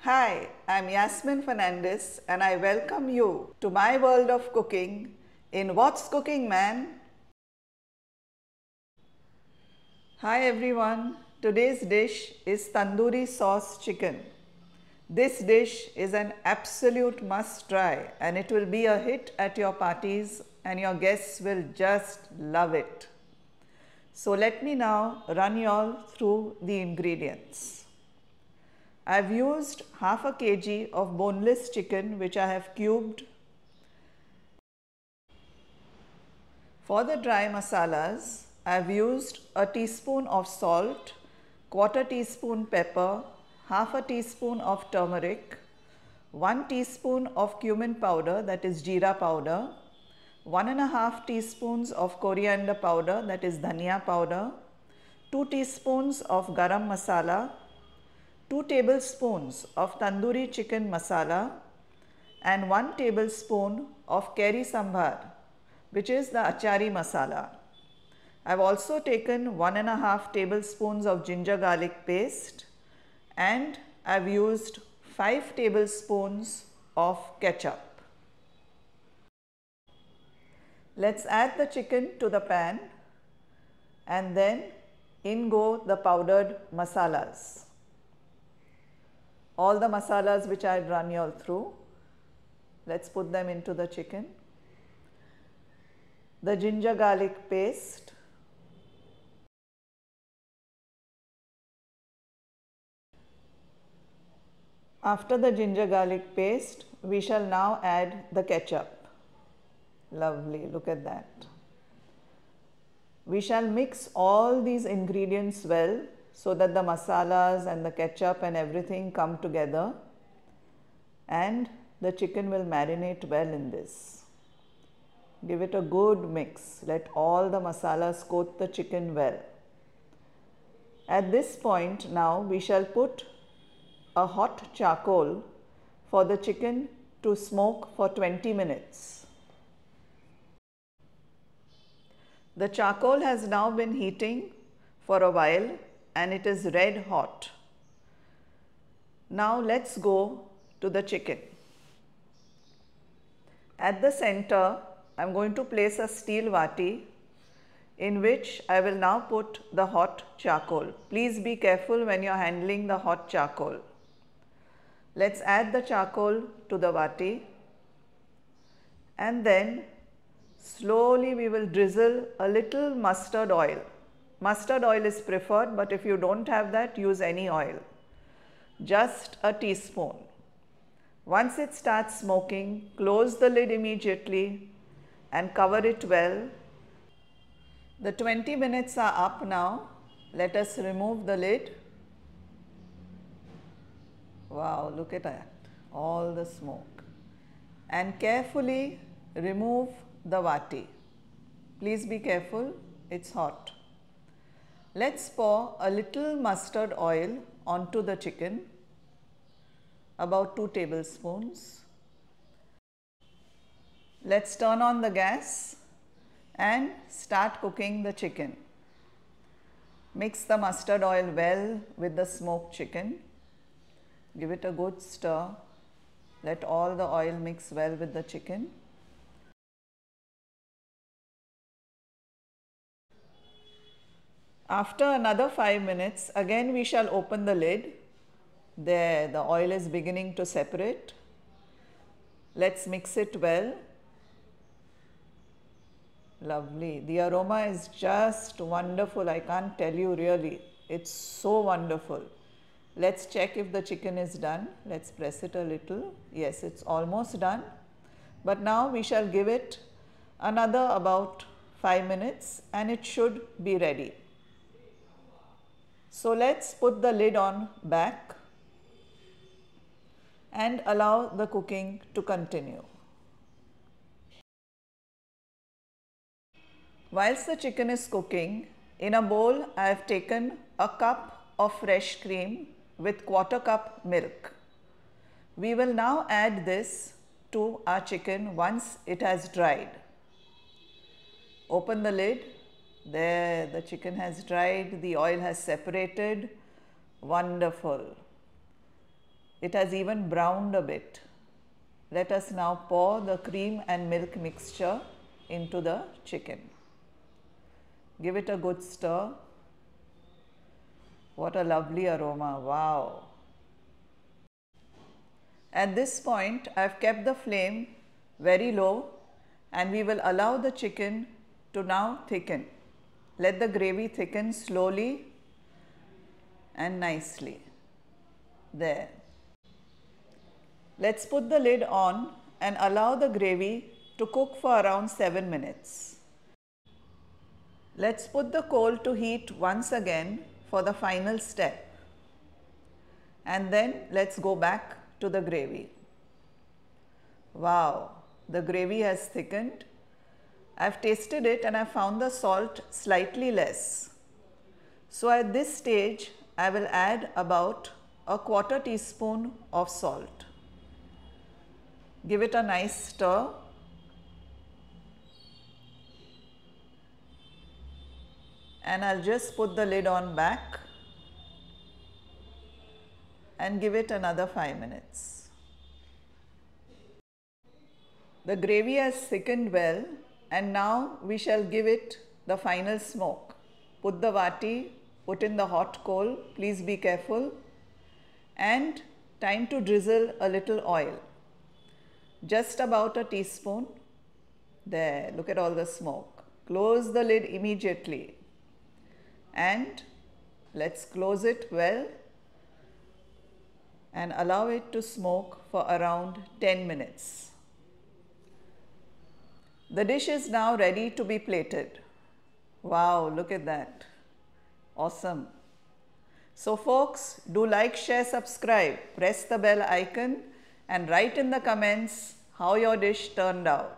Hi, I'm Yasmin Fernandes and I welcome you to my world of cooking in What's Cooking Man? Hi everyone, today's dish is tandoori sauce chicken. This dish is an absolute must try and it will be a hit at your parties and your guests will just love it. So let me now run you all through the ingredients. I've used half a kg of boneless chicken which I have cubed. For the dry masalas, I've used a teaspoon of salt, quarter teaspoon pepper, half a teaspoon of turmeric, 1 teaspoon of cumin powder, that is jeera powder, 1.5 teaspoons of coriander powder, that is dhania powder, 2 teaspoons of garam masala, 2 tablespoons of tandoori chicken masala and 1 tablespoon of kari sambar, which is the achari masala. I have also taken 1.5 tablespoons of ginger garlic paste and I have used 5 tablespoons of ketchup. Let's add the chicken to the pan and then in go the powdered masalas. All the masalas which I had run you all through, let's put them into the chicken. The ginger garlic paste, after the ginger garlic paste, we shall now add the ketchup. Lovely, look at that. We shall mix all these ingredients well so that the masalas and the ketchup and everything come together and the chicken will marinate well in this. Give it a good mix. Let all the masalas coat the chicken well. At this point now we shall put a hot charcoal for the chicken to smoke for 20 minutes. The charcoal has now been heating for a while and it is red hot. Now let's go to the chicken. At the center, I am going to place a steel vati in which I will now put the hot charcoal. Please be careful when you are handling the hot charcoal. Let's add the charcoal to the vati and then slowly we will drizzle a little mustard oil. Mustard oil is preferred, but if you don't have that, use any oil. Just a teaspoon. Once it starts smoking, close the lid immediately and cover it well. The 20 minutes are up now. Let us remove the lid. Wow, look at that, all the smoke. And carefully remove the vati. Please be careful, it's hot. Let's pour a little mustard oil onto the chicken, about 2 tablespoons. Let's turn on the gas and start cooking the chicken. Mix the mustard oil well with the smoked chicken. Give it a good stir. Let all the oil mix well with the chicken. After another 5 minutes, again we shall open the lid. There, the oil is beginning to separate. Let's mix it well. Lovely. The aroma is just wonderful. I can't tell you really. It's so wonderful. Let's check if the chicken is done. Let's press it a little. Yes, it's almost done. But now we shall give it another about 5 minutes and it should be ready. So let's put the lid on back and allow the cooking to continue. Whilst the chicken is cooking, in a bowl I have taken a cup of fresh cream with 1/4 cup milk. We will now add this to our chicken once it has dried. Open the lid. There, the chicken has dried, the oil has separated. Wonderful. It has even browned a bit. Let us now pour the cream and milk mixture into the chicken. Give it a good stir. What a lovely aroma, wow. At this point, I have kept the flame very low and we will allow the chicken to now thicken. Let the gravy thicken slowly and nicely. There. Let's put the lid on and allow the gravy to cook for around 7 minutes. Let's put the coal to heat once again for the final step. And then let's go back to the gravy. Wow, the gravy has thickened. I've tasted it and I found the salt slightly less. So at this stage, I will add about a 1/4 teaspoon of salt. Give it a nice stir. And I'll just put the lid on back and give it another 5 minutes. The gravy has thickened well and now we shall give it the final smoke. Put the vati, put in the hot coal, please be careful, and time to drizzle a little oil. Just about a teaspoon. There, look at all the smoke. Close the lid immediately and let's close it well and allow it to smoke for around 10 minutes. The dish is now ready to be plated. Wow, look at that. Awesome. So folks, do like, share, subscribe, press the bell icon and write in the comments how your dish turned out.